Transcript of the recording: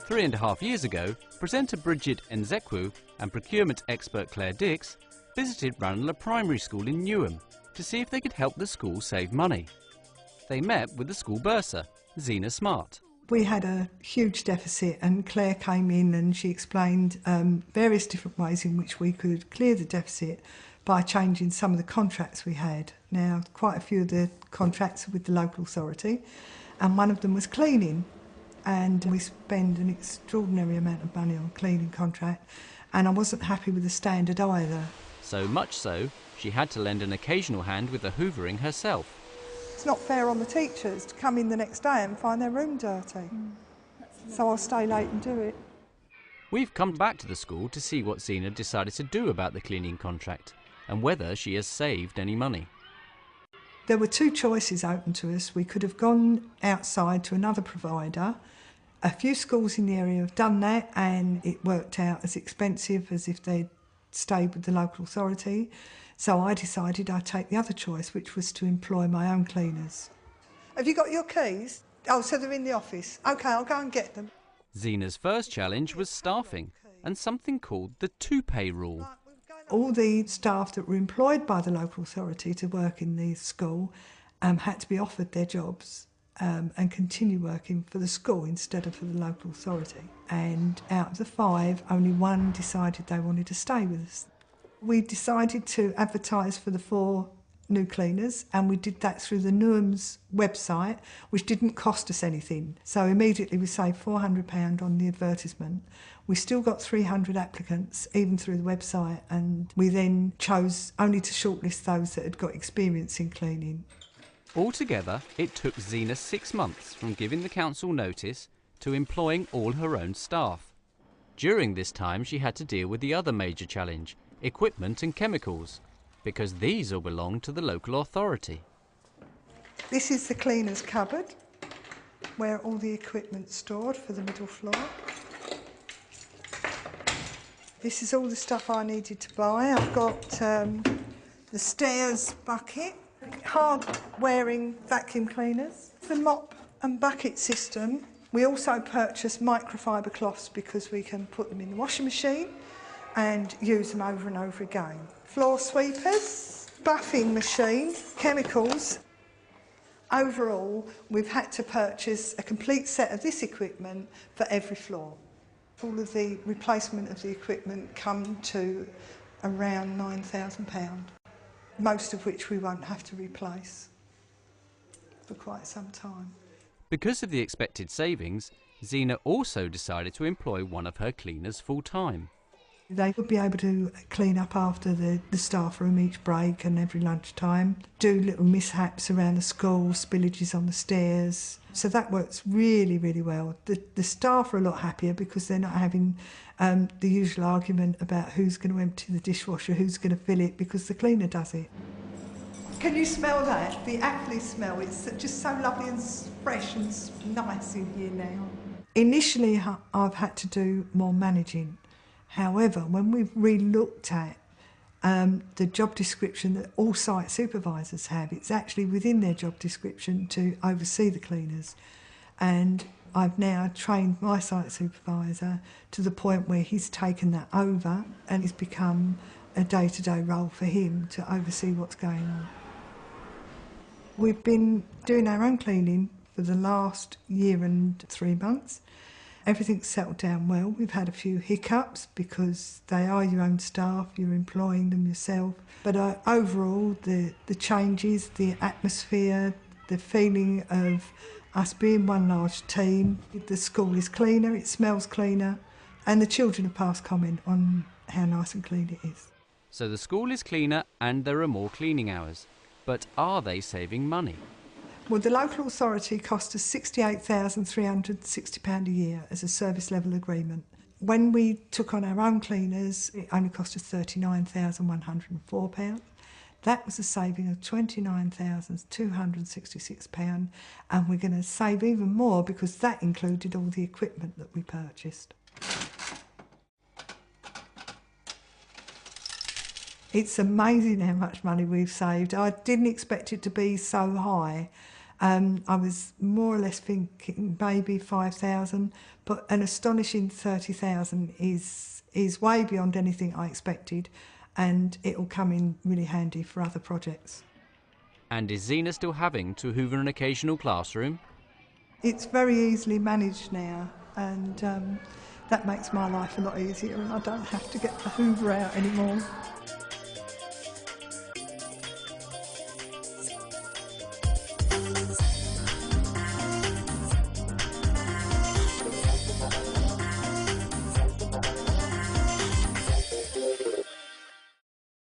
3.5 years ago, presenter Bridget Nzekwu and procurement expert Claire Dix visited Ranelagh Primary School in Newham to see if they could help the school save money. They met with the school bursar, Zena Smart. We had a huge deficit and Claire came in and she explained various different ways in which we could clear the deficit by changing some of the contracts we had. Now, quite a few of the contracts are with the local authority and one of them was cleaning, and we spend an extraordinary amount of money on cleaning contract and I wasn't happy with the standard either. So much so, she had to lend an occasional hand with the hoovering herself. It's not fair on the teachers to come in the next day and find their room dirty. So I'll stay late and do it. We've come back to the school to see what Zena decided to do about the cleaning contract and whether she has saved any money. There were two choices open to us. We could have gone outside to another provider. A few schools in the area have done that and it worked out as expensive as if they'd stayed with the local authority. So I decided I'd take the other choice, which was to employ my own cleaners. Have you got your keys? Oh, so they're in the office. OK, I'll go and get them. Zena's first challenge was staffing and something called the two-pay rule. All the staff that were employed by the local authority to work in the school had to be offered their jobs and continue working for the school instead of for the local authority. And out of the 5, only 1 decided they wanted to stay with us. We decided to advertise for the 4 new cleaners and we did that through the Newham's website, which didn't cost us anything. So immediately we saved £400 on the advertisement. We still got 300 applicants, even through the website, and we then chose only to shortlist those that had got experience in cleaning. Altogether, it took Zena 6 months from giving the council notice to employing all her own staff. During this time, she had to deal with the other major challenge, equipment and chemicals, because these all belong to the local authority. This is the cleaner's cupboard, where all the equipment's stored for the middle floor. This is all the stuff I needed to buy. I've got the stairs bucket, hard-wearing vacuum cleaners, the mop and bucket system. We also purchased microfiber cloths because we can put them in the washing machine and use them over and over again. Floor sweepers, buffing machine, chemicals. Overall, we've had to purchase a complete set of this equipment for every floor. All of the replacement of the equipment come to around £9,000, most of which we won't have to replace for quite some time. Because of the expected savings, Zena also decided to employ one of her cleaners full-time. They would be able to clean up after the staff room each break and every lunchtime, do little mishaps around the school, spillages on the stairs. So that works really, really well. The staff are a lot happier because they're not having the usual argument about who's going to empty the dishwasher, who's going to fill it, because the cleaner does it. Can you smell that? The apple smell. It's just so lovely and fresh and nice in here now. Initially, I've had to do more managing. However, when we've re-looked at the job description that all site supervisors have, it's actually within their job description to oversee the cleaners. And I've now trained my site supervisor to the point where he's taken that over and it's become a day-to-day role for him to oversee what's going on. We've been doing our own cleaning for the last year and 3 months. Everything's settled down well. We've had a few hiccups because they are your own staff, you're employing them yourself. But overall, the changes, the atmosphere, the feeling of us being one large team, the school is cleaner, it smells cleaner, and the children have passed comment on how nice and clean it is. So the school is cleaner and there are more cleaning hours. But are they saving money? Well, the local authority cost us £68,360 a year as a service level agreement. When we took on our own cleaners, it only cost us £39,104. That was a saving of £29,266, and we're going to save even more because that included all the equipment that we purchased. It's amazing how much money we've saved. I didn't expect it to be so high. I was more or less thinking maybe 5,000, but an astonishing 30,000 is way beyond anything I expected, and it will come in really handy for other projects. And is Zena still having to hoover an occasional classroom? It's very easily managed now, and that makes my life a lot easier, and I don't have to get the hoover out anymore.